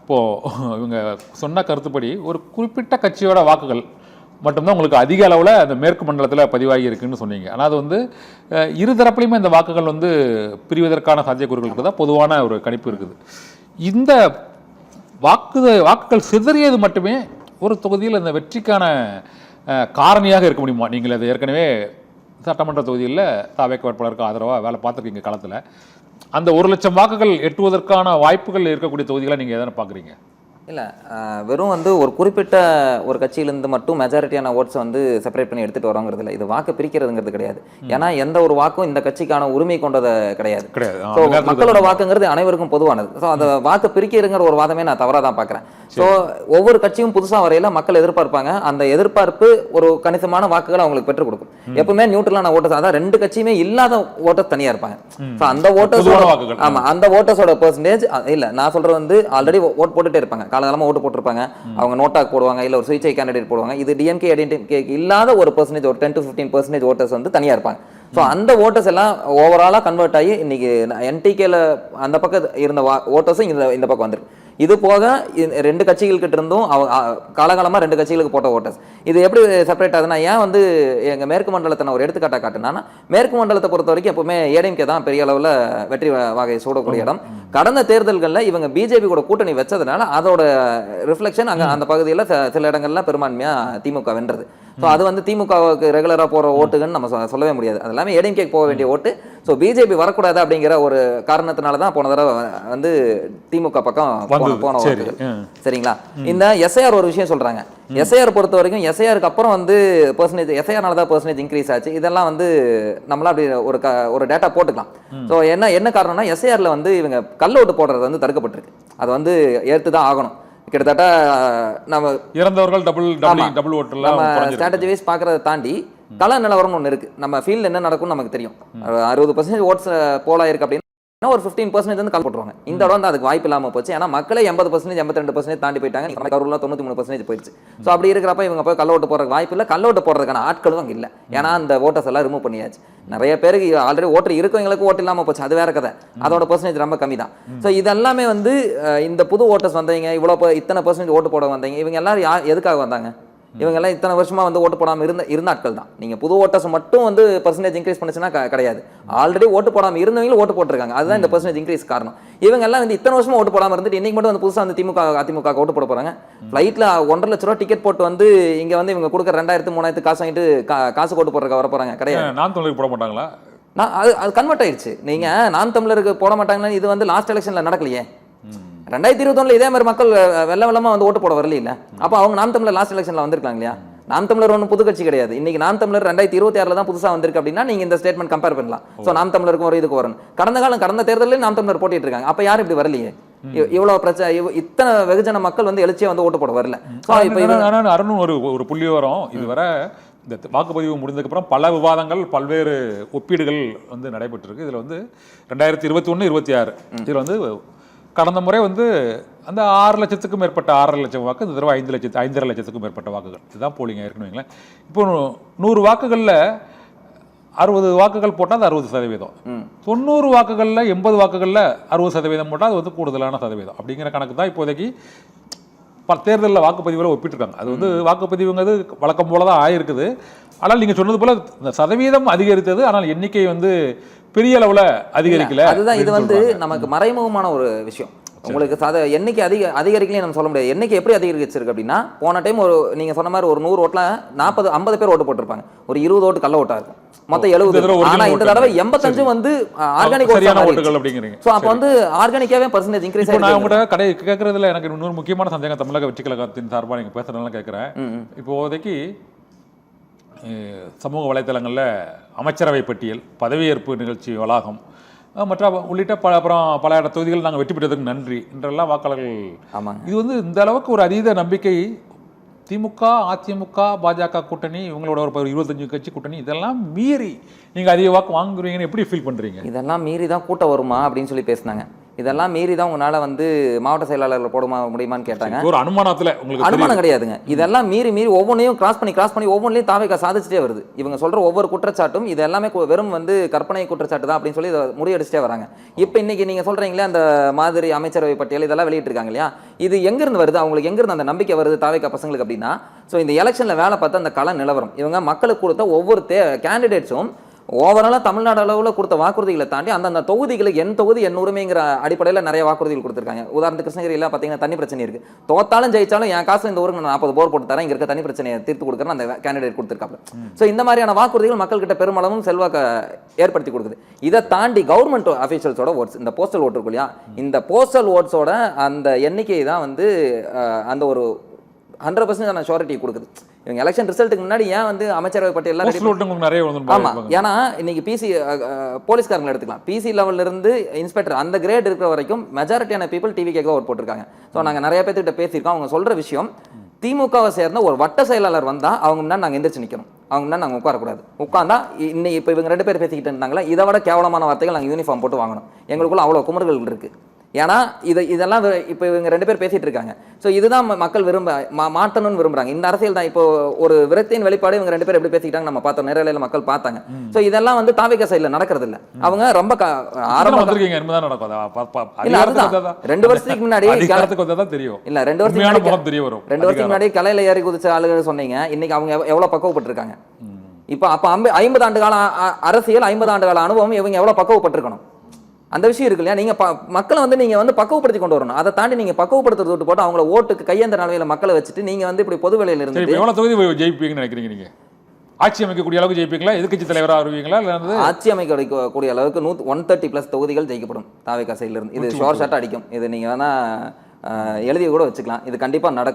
இப்போது இவங்க சொன்ன கருத்துப்படி ஒரு குறிப்பிட்ட கட்சியோட வாக்குகள் மட்டும்தான் உங்களுக்கு அதிக அளவில் அந்த மேற்கு மண்டலத்தில் பதிவாகி இருக்குன்னு சொன்னீங்க. ஆனால் அது வந்து இருதரப்புலையுமே இந்த வாக்குகள் வந்து பிரிவதற்கான சாத்தியக்கூறுகள் இருக்குதா பொதுவான ஒரு கணிப்பு இருக்குது. இந்த வாக்குகள் சிதறியது மட்டுமே ஒரு தொகுதியில் இந்த வெற்றிக்கான காரணியாக இருக்க முடியுமா? நீங்கள் அது ஏற்கனவே சட்டமன்ற தொகுதியில் தாவேக வேட்பாளருக்கு ஆதரவாக வேலை பார்த்துருக்கீங்க களத்தில். அந்த 1,00,000 வாக்குகள் எட்டுவதற்கான வாய்ப்புகள் இருக்கக்கூடிய தொகுதிகளை நீங்கள் எதனா பார்க்குறீங்க? இல்லை, வெறும் வந்து ஒரு குறிப்பிட்ட ஒரு கட்சியிலேருந்து மட்டும் மெஜாரிட்டியான ஓட்ஸை வந்து செப்பரேட் பண்ணி எடுத்துகிட்டு வரோங்கிறது இல்லை. இது வாக்கு பிரிக்கிறதுங்கிறது கிடையாது. ஏன்னா எந்த ஒரு வாக்கும் இந்த கட்சிக்கான உரிமை கொண்டதை கிடையாது. ஸோ மக்களோட வாக்குங்கிறது அனைவருக்கும் பொதுவானது. ஸோ அந்த வாக்கு பிரிக்கிறதுங்கிற ஒரு வாதமே நான் தவறாக தான் பார்க்குறேன். ஸோ ஒவ்வொரு கட்சியும் புதுசாக வரையில் மக்கள் எதிர்பார்ப்பாங்க. அந்த எதிர்பார்ப்பு ஒரு கணிசமான வாக்குகளை அவங்களுக்கு பெற்றுக் கொடுக்கும். எப்பவுமே நியூட்ரலான ஓட்டர்ஸ், அதான் ரெண்டு கட்சியுமே இல்லாத ஓட்டர்ஸ் தனியாக இருப்பாங்க. ஸோ அந்த ஓட்டர்ஸோட ஆமாம் அந்த ஓட்டர்ஸோட பெர்சன்டேஜ் இல்லை, நான் சொல்கிறது வந்து ஆல்ரெடி ஓட் போட்டுகிட்டே இருப்பாங்க, காலகாலமாக ஓட்டு போட்டிருப்பாங்க, அவங்க நோட்டாக் போடுவாங்க, இல்லை ஒரு சுயேட்சை கேண்டிடேட் போடுவாங்க. இது டிஎம்கே ஐடென்டிட்டி இல்லாத ஒரு பெர்சன்டேஜ், ஒரு 10 to 15% ஓட்டர்ஸ் வந்து தனியாக இருப்பாங்க. ஸோ அந்த ஓட்டர்ஸ் எல்லாம் ஓவராலாக கன்வெர்ட் ஆகி இன்னைக்கு என்டிகேல அந்த பக்கம் இருந்த ஓட்டர்ஸும் இந்த பக்கம் வந்துருக்கு. இது போக ரெண்டு கட்சிகள்கிட்ட இருந்தும் காலகாலமாக ரெண்டு கட்சிகளுக்கு போட்ட ஓட்டர்ஸ். இது எப்படி செப்பரேட் ஆகுதுன்னா, ஏன் வந்து எங்கள் மேற்கு மண்டலத்தை நான் ஒரு எடுத்துக்காட்டாக காட்டுனா, மேற்கு மண்டலத்தை பொறுத்த வரைக்கும் எப்பவுமே ஏடிஎம்கே தான் பெரிய அளவில் வெற்றி வாகை சூடக்கூடிய இடம். கடந்த தேர்தல்களில் இவங்க பிஜேபி கூட கூட்டணி வச்சதுனால அதோட ரிஃப்ளெக்ஷன் அங்கே அந்த பகுதியில் சில இடங்கள்லாம் பெரும்பான்மையாக திமுக வென்றது. ஸோ அது வந்து திமுகவுக்கு ரெகுலராக போகிற ஓட்டுன்னு நம்ம சொல்லவே முடியாது. அது எல்லாமே ஏடிஎம்கேக்கு போக வேண்டிய ஓட்டு. ஸோ பிஜேபி வரக்கூடாது அப்படிங்கிற ஒரு காரணத்தினால தான் போன தடவை வந்து திமுக பக்கம் போன ஓட்டு. சரிங்களா? இந்த எஸ்ஐஆர் ஒரு விஷயம் சொல்கிறாங்க. எஸ்ஐஆர் பொறுத்த வரைக்கும் எஸ்ஐஆருக்கு அப்புறம் வந்து பெர்சன்டேஜ், எஸ்ஐஆர்னால தான் பெர்சன்டேஜ் இன்க்ரீஸ் ஆச்சு. இதெல்லாம் வந்து நம்மளாம் அப்படி ஒரு டேட்டா போட்டுக்கலாம். ஸோ என்ன காரணம்னா, எஸ்ஐஆரில் வந்து இவங்க கள்ள ஓட்டு போடுறது வந்து தடுக்கப்பட்டிருக்கு. அதை வந்து ஏற்று தான் ஆகணும். கிட்டத்தட்ட நம்ம இறந்தவர்கள் டபுள் ஓட்டு நம்ம ஸ்ட்ராட்டஜி வைஸ் பார்க்கறத தாண்டி கள நிலவரம்னு ஒன்று இருக்கு. நம்ம ஃபீல்டு என்ன நடக்கும்னு நமக்கு தெரியும். 60% ஓட்ஸ் போலாயிருக்கு அப்படின்னா ஒரு 15% வந்து கால் போட்டுருவாங்க. இந்த இடம் வந்து அதுக்கு வாய்ப்பு இல்லாமல் போச்சு. ஏன்னா மக்களே 80%, 82% தாண்டி போயிட்டாங்க. கரூரில் 93% போயிடுச்சு. ஸோ அப்படி இருக்கிறப்ப இவங்க போய் கள்ள ஓட்டு போடுறதுக்கு வாய்ப்பு இல்லை. கள்ள ஓட்டு போடுறதுக்கான ஆட்களும் அங்கே இல்லை. ஏன்னா அந்த ஓட்டர்ஸ் எல்லாம் ரிமூவ் பண்ணியாச்சு. நிறைய பேருக்கு ஆல்ரெடி ஓட்டர் இருக்கவங்களுக்கு ஓட்டு இல்லாமல் போச்சு, அது வேற கதை. அதோட பெர்சன்டேஜ் ரொம்ப கம்மி தான். ஸோ இதெல்லாமே வந்து இந்த புது ஓட்டர்ஸ் வந்தீங்க, இவ்வளோ இத்தனை பெர்சன்டேஜ் ஓட்டு போட வந்தீங்க, இவங்க எல்லாரும் எதுக்காக வந்தாங்க? இவங்க எல்லாம் இத்தனை வருஷமா வந்து ஓட்டு போடாமல் இருந்த ஆட்கள் தான். நீங்க புது ஓட்டர்ஸ் மட்டும் வந்து பெர்சன்டேஜ் இன்க்ரீஸ் பண்ணுச்சுன்னா கிடையாது. ஆல்ரெடி ஓட்டு போடாமல் இருந்தவங்களும் ஓட்டு போட்டிருக்காங்க. அதுதான் இந்த பெர்சன்டேஜ் இன்க்ரீஸ் காரணம். இவங்க எல்லாம் வந்து இத்தனை வருஷமா ஓட்டு போடாமல் இருந்துட்டு இன்னைக்கு மட்டும் வந்து புதுசாக வந்து அதிமுக ஓட்டு போட போறாங்க. ஃபிளைட்ல 1.5 லட்ச ரூபா டிக்கெட் போட்டு வந்து இங்க வந்து இவங்க கொடுக்குற 2000 3000 காசு வாங்கிட்டு காசு ஓட்டு போடுறதுக்கு வர போறாங்க. கிடையாது. நான் தமிழருக்கு போட மாட்டாங்களா? அது கன்வெர்ட் ஆயிடுச்சு. நீங்க நான் தமிழருக்கு போட மாட்டாங்கன்னா இது வந்து லாஸ்ட் எலெக்ஷன்ல நடக்கலையே. 2021 இதே மாதிரி மக்கள் வெள்ளமா வந்து ஓட்டு போட வரல இல்ல. அப்ப அவங்க நாம் தமிழர் லாஸ்ட் எலெக்ஷன்ல வந்திருக்காங்க இல்லையா? நாம் தமிழர் ஒன்றும் புது கட்சி கிடையாது. இன்னைக்கு நாம் தமிழர் 2026 தான் புதுசா வந்திருக்கு அப்படின்னா நீங்க இந்த ஸ்டேட்மெண்ட் கம்பேர் பண்ணலாம். ஸோ நாம் தமிழருக்கும் ஒரு இதுக்கு வரும். கடந்த தேர்தலில் நாம் தமிழர் போட்டிட்டு இருக்காங்க. அப்ப யாரும் இப்படி வரலையே. இவ்வளவு பிரச்சனை, இத்தனை வெகுஜன மக்கள் வந்து எழுச்சியா வந்து ஓட்டு போட வரல. அருணும் ஒரு புள்ளி வரும். இதுவரை இந்த வாக்குப்பதிவு முடிந்ததுக்கப்புறம் பல விவாதங்கள், பல்வேறு ஒப்பீடுகள் வந்து நடைபெற்றிருக்கு. இதில் வந்து 2021, 26 இதில் வந்து கடந்த முறை வந்து அந்த 6 லட்சத்துக்கும் மேற்பட்ட 6.5 லட்சம் வாக்கு, இந்த தடவை 5.5 லட்சத்துக்கும் மேற்பட்ட வாக்குகள். இதுதான் போலிங்க இருக்குன்னு. இப்போ 100 வாக்குகளில் 60 வாக்குகள் போட்டால் அது 60%, 90 வாக்குகளில் 80 வாக்குகளில் 60% போட்டால் அது வந்து கூடுதலான சதவீதம் அப்படிங்கிற கணக்கு தான் இப்போதைக்கு தேர்தலில் வாக்குப்பதிவில் ஒப்பிட்டுருக்காங்க. அது வந்து வாக்குப்பதிவுங்கிறது வழக்கம் போல தான் ஆயிருக்குது. ஆனால் நீங்கள் சொன்னது போல இந்த சதவீதம் அதிகரித்தது, ஆனால் எண்ணிக்கை வந்து பெரிய அளவில் அதிகரிக்கல. அதுதான் இது வந்து நமக்கு மறைமுகமான ஒரு விஷயம். உங்களுக்கு எண்ணிக்கை அதிகரிக்கலையும் நம்ம சொல்ல முடியாது. எண்ணிக்கை எப்படி அதிகரிச்சிருக்கு அப்படின்னா, போன டைம் ஒரு நீங்க சொன்ன மாதிரி ஒரு 100 ஓட்டுல 40-50 பேர் ஓட்டு போட்டிருப்பாங்க. ஒரு 20 ஓட்டு கள்ள ஓட்டா இருக்கும். மொத்தம் 70. ஆனா இந்த தடவை 85 வந்து ஆர்கானிக் ஓட்டுகள் அப்படிங்கிறீங்க. சோ அப்ப வந்து ஆர்கானிக்காவே பெர்சன்டேஜ் இன்க்ரீஸ் ஆயிருக்கு. நான் உங்ககிட்ட கேட்கறதுல எனக்கு இன்னொரு முக்கியமான சந்தேகம் தமிழக வெற்றி கழகத்தின் சார்பாக நீங்க பேசுறதுனால கேட்கிறேன். இப்போதைக்கு சமூக வலைதளங்களில் அமைச்சரவை பட்டியல், பதவியேற்பு நிகழ்ச்சி வளாகம் மற்ற உள்ளிட்ட பல தொகுதிகள் நாங்கள் வெற்றி பெற்றதுக்கு நன்றி என்றெல்லாம் வாக்காளர்கள். இது வந்து இந்த அளவுக்கு ஒரு அதீத நம்பிக்கை திமுக, அதிமுக, பாஜக கூட்டணி, இவங்களோட ஒரு 25 கட்சி கூட்டணி, இதெல்லாம் மீறி நீங்கள் அதிக வாக்கு வாங்குறீங்கன்னு எப்படி ஃபீல் பண்ணுறீங்க? இதெல்லாம் மீறி தான் கூட்டம் வருமா அப்படின்னு சொல்லி பேசினாங்க. இதெல்லாம் மீறி தான் உங்களால வந்து மாவட்ட செயலாளர்கள் போட முடியுமான்னு கேட்டாங்க. ஒரு அனுமானத்துல உங்களுக்கு அனுமானம் கிடையாதுங்க. இதெல்லாம் மீறி ஒவ்வொன்றையும் கிராஸ் பண்ணி ஒவ்வொன்றையும் தாவேகா சாதிச்சுட்டே வருது. இவங்க சொல்ற ஒவ்வொரு குற்றச்சாட்டும் இது எல்லாமே வெறும் வந்து கற்பனை குற்றச்சாட்டு தான் அப்படின்னு சொல்லி இதை முறியடிச்சிட்டே வராங்க. இப்போ இன்னைக்கு நீங்க சொல்றீங்களே அந்த மாதிரி அமைச்சரவை பட்டியல் இதெல்லாம் வெளியிட்டு இருக்காங்க இல்லையா, இது எங்கிருந்து வருது, அவங்களுக்கு எங்கிருந்து அந்த நம்பிக்கை வருது தாவேகா பசங்களுக்கு அப்படின்னா, ஸோ இந்த எலெக்ஷன்ல வேலை பார்த்து அந்த கள நிலவரம், இவங்க மக்களுக்கு கொடுத்த ஒவ்வொரு கேண்டிடேட்ஸும் ஓவராலாக தமிழ்நாடு அளவில் கொடுத்த வாக்குறுதிகளை தாண்டி அந்தந்த தொகுதிகளுக்கு என் தொகுதி என் உரிமைங்கிற அடிப்படையில் நிறைய வாக்குறுதிகள் கொடுத்துருக்காங்க. உதாரணத்துக்கு கிருஷ்ணகிரியில் பார்த்தீங்கன்னா தண்ணி பிரச்சனை இருக்குது. தோத்தாலும் ஜெயிச்சாலும் என் காசு இந்த ஊருக்கு 40 போர் போட்டு தரேன், இங்கே இருக்க தண்ணி பிரச்சனையை தீர்த்து கொடுக்குறேன் அந்த கேண்டிடேட் கொடுத்துருக்காங்க. ஸோ இந்த மாதிரியான வாக்குறுதிகள் மக்கள்கிட்ட பெருமளவும் செல்வாக்க ஏற்படுத்தி கொடுக்குது. இதை தாண்டி கவர்மெண்ட் அஃபீஷியல்ஸோட ஓட்ஸ், இந்த போஸ்டல் ஓட்டு இருக்கு இல்லையா, இந்த போஸ்டல் ஓட்ஸோட அந்த எண்ணிக்கை தான் வந்து அந்த ஒரு 100% ஷூரிட்டி கொடுக்குது. இவங்க எலெக்ஷன் ரிசல்ட்டுக்கு முன்னாடி ஏன் வந்து அமைச்சரவை பட்டியல் நிறைய, ஆமா, ஏன்னா இன்னைக்கு பிசி போலீஸ்காரங்களை எடுத்துக்கலாம், பிசி லெவல்ல இருந்து இன்ஸ்பெக்டர் அந்த கிரேட் இருக்கிற வரைக்கும் மெஜாரிட்டியான பீப்புள் டிவிக்கு ஓட் போட்டிருக்காங்க. ஸோ நாங்கள் நிறைய பேர்கிட்ட பேசியிருக்கோம். அவங்க சொல்ற விஷயம், திமுகவை சேர்ந்த ஒரு வட்ட செயலாளர் வந்தா அவங்க முன்னாடி நாங்கள் எந்திரிச்சு நிற்கணும், அவங்க முன்னாடி நாங்கள் உட்காரக்கூடாது. உட்காந்தா இன்னைக்கு இப்போ இவங்க 2 பேர் பேசிக்கிட்டு இருந்தாங்களா, இதை விட கேவலமான வார்த்தைகள் நாங்கள் யூனிஃபார்ம் போட்டு வாங்கணும். எங்களுக்குள்ள அவ்வளோ குமர்கள் இருக்கு. ஏன்னா இதெல்லாம் இப்போ இவங்க 2 பேர் பேசிட்டு இருக்காங்க. ஸோ இதுதான் மக்கள் மாற்றணும்னு விரும்புறாங்க. இந்த அரசியல் தான் இப்போ ஒரு விரக்தியின் வெளிப்பாடு. இவங்க 2 பேர் எப்படி பேசிக்கிட்டாங்க நம்ம பார்த்தோம், நேரலையில் மக்கள் பார்த்தாங்க. ஸோ இதெல்லாம் வந்து தாவேகா சைடில் நடக்கிறது இல்லை. அவங்க ரொம்ப ஆரம்பம் 2 வருஷத்துக்கு முன்னாடி தெரியும் இல்ல 2 வருஷத்துக்கு முன்னாடி கலையில ஏறி குதிச்ச ஆளுகள் சொன்னீங்க. இன்னைக்கு அவங்க எவ்வளவு பக்குவப்பட்டிருக்காங்க. இப்போ அப்ப 50 ஆண்டு கால அரசியல், 50 ஆண்டு கால அனுபவம், இவங்க எவ்வளவு பக்குவப்பட்டிருக்கணும் அந்த விஷயம் இருக்கு இல்லையா. நீங்க மக்களை வந்து நீங்க வந்து பக்குவப்படுத்தி கொண்டு வரணும். அதை தாண்டி நீங்க பக்குவப்படுத்துறது விட்டு போட்டு அவங்கள ஓட்டுக்கு கையேந்த நிலையில மக்களை வச்சுட்டு நீங்க வந்து இப்படி பொது வேலையில இருந்து எவ்வளவு தொகுதி ஜெயிப்பீங்கன்னு நினைக்கிறீங்க நீங்க? ஆட்சி அமைக்கக்கூடிய அளவுக்கு ஜெயிப்பீங்களா, எதிர்க்கட்சி தலைவராக வருவீங்களா? ஆட்சி அமைக்கக்கூடிய அளவுக்கு 130+ தொகுதிகள் ஜெயிக்கப்படும் தாவேகா சைடுல இருந்து. இது ஷோர் ஷாட்டா அடிக்கும். இது நீங்க வேணா எழுதி கூட வச்சுக்கலாம். இது கண்டிப்பா நடக்கும்.